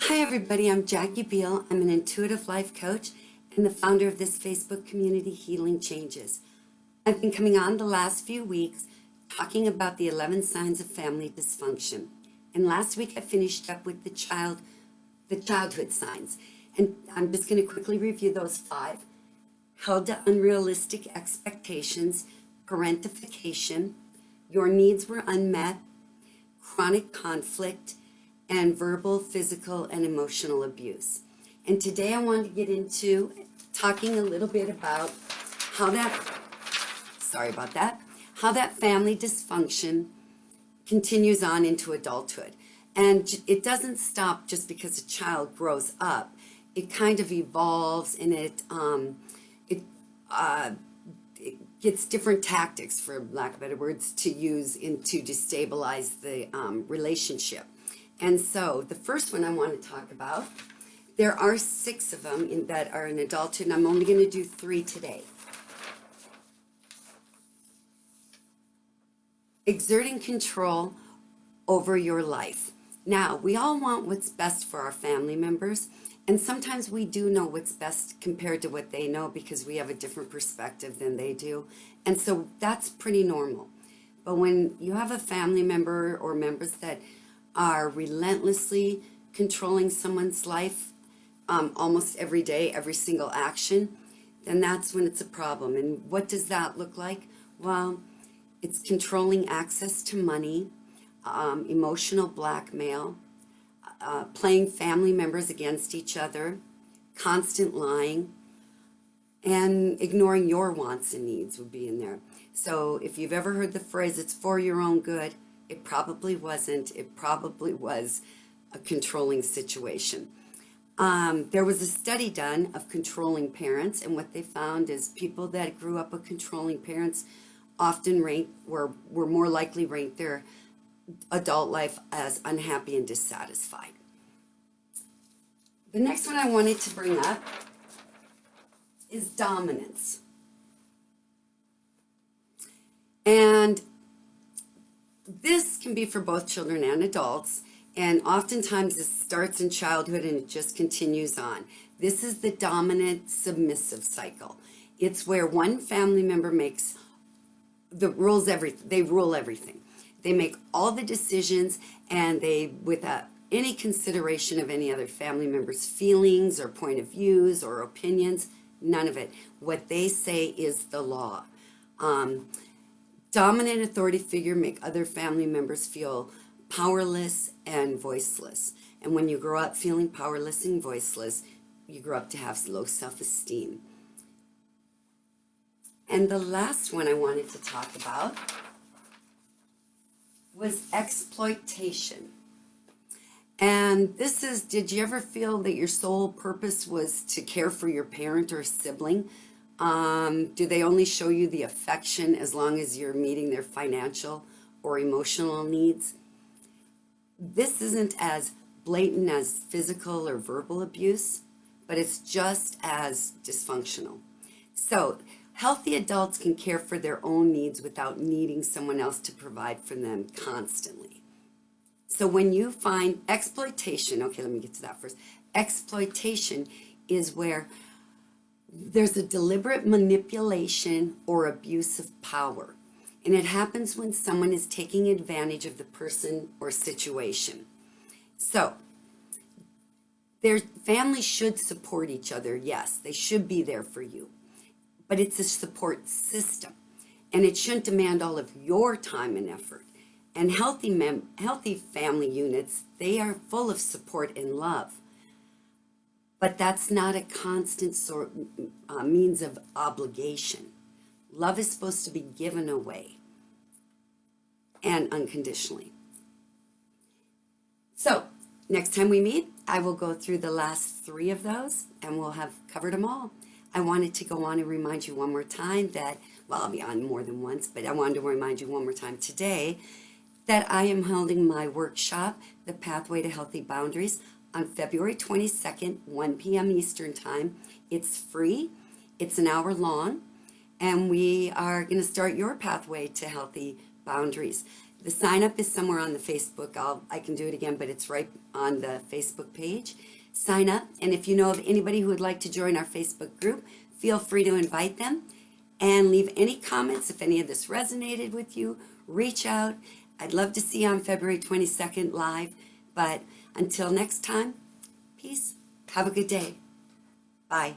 Hi everybody, I'm Jackie Beal. I'm an intuitive life coach and the founder of this Facebook community, Healing Changes. I've been coming on the last few weeks talking about the 11 signs of family dysfunction. And last week I finished up with the childhood signs. And I'm just going to quickly review those 5. Held to unrealistic expectations, parentification, your needs were unmet, chronic conflict, and verbal, physical, and emotional abuse. And today I want to get into talking a little bit about how that family dysfunction continues on into adulthood. And it doesn't stop just because a child grows up. It kind of evolves, and it gets different tactics, for lack of better words, to use to destabilize the relationship. And so the first one I want to talk about, there are 6 of them that are in adulthood, and I'm only going to do 3 today. Exerting control over your life. Now, we all want what's best for our family members, and sometimes we do know what's best compared to what they know because we have a different perspective than they do. And so that's pretty normal. But when you have a family member or members that are relentlessly controlling someone's life almost every day, every single action, then that's when it's a problem. And what does that look like? Well, it's controlling access to money, emotional blackmail, playing family members against each other, constant lying, and ignoring your wants and needs would be in there. So if you've ever heard the phrase, it's for your own good, it probably wasn't. It probably was a controlling situation. There was a study done of controlling parents, and what they found is people that grew up with controlling parents often were more likely ranked their adult life as unhappy and dissatisfied. The next one I wanted to bring up is dominance. And this can be for both children and adults, and oftentimes this starts in childhood and it just continues on. This is the dominant submissive cycle. It's where one family member makes they rule everything. They make all the decisions, and they, without any consideration of any other family member's feelings or point of views or opinions, none of it. What they say is the law. Dominant authority figure make other family members feel powerless and voiceless. And when you grow up feeling powerless and voiceless, you grow up to have low self-esteem. And the last one I wanted to talk about was exploitation. And this is, did you ever feel that your sole purpose was to care for your parent or sibling? Do they only show you the affection as long as you're meeting their financial or emotional needs? This isn't as blatant as physical or verbal abuse, but it's just as dysfunctional. So healthy adults can care for their own needs without needing someone else to provide for them constantly. So when you find exploitation, okay, let me get to that first. Exploitation is where there's a deliberate manipulation or abuse of power. And it happens when someone is taking advantage of the person or situation. So, their family should support each other, yes. They should be there for you. But it's a support system. And it shouldn't demand all of your time and effort. And healthy family units, they are full of support and love. But that's not a constant means of obligation. Love is supposed to be given away and unconditionally. So, next time we meet, I will go through the last 3 of those, and we'll have covered them all. I wanted to go on and remind you one more time that, well, I'll be on more than once, but I wanted to remind you one more time today that I am holding my workshop, The Pathway to Healthy Boundaries, on February 22nd, 1 p.m. Eastern Time. It's free. It's an hour long. And we are going to start your pathway to healthy boundaries. The sign up is somewhere on the Facebook. I can do it again, but it's right on the Facebook page. Sign up, and if you know of anybody who would like to join our Facebook group, feel free to invite them and leave any comments. If any of this resonated with you, reach out. I'd love to see you on February 22nd live, but until next time, peace. Have a good day. Bye.